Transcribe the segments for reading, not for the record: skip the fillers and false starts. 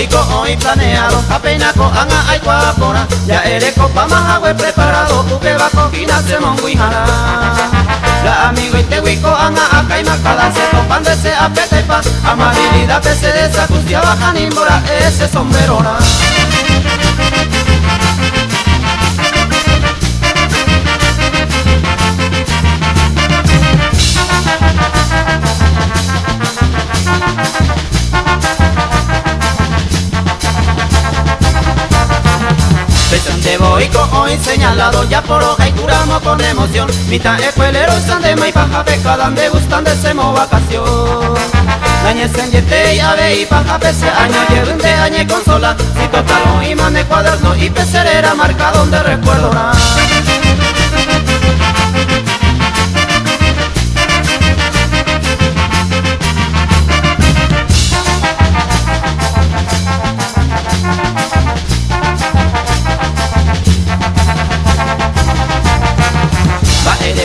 boico hoy planeado, apenas ko anga ay guapona, ya ereko pamahagüe preparado, uke bako kinase monguijara. La amigo y te huico anga acá y macala, se topan de ese apetepa, amabilidad que se desacustia baja nimbora, ese sombrerona. De boico hoy señalado, ya por hoja y curamos con emoción. Mitad escueleros san de mai paja pecada, me gustan de semo vacación. Dañe senyete y ave y paja pese año, lleven de añe consola. Si total hoy mande cuaderno y pecerera marca donde recuerdo nada.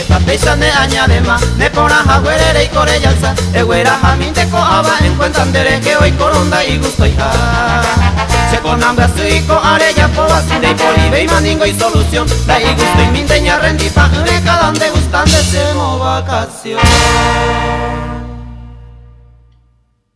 Papesa ne añadema, ne pona jaguerere y corellanza, eguera jamín te coaba en cuenta que hoy coronda y gusto y ja. Se con hambre y co arella po basinde y polive y mandingo y solución, la y gusto y minteña rendipa, ne cada donde gustan de semo vacación.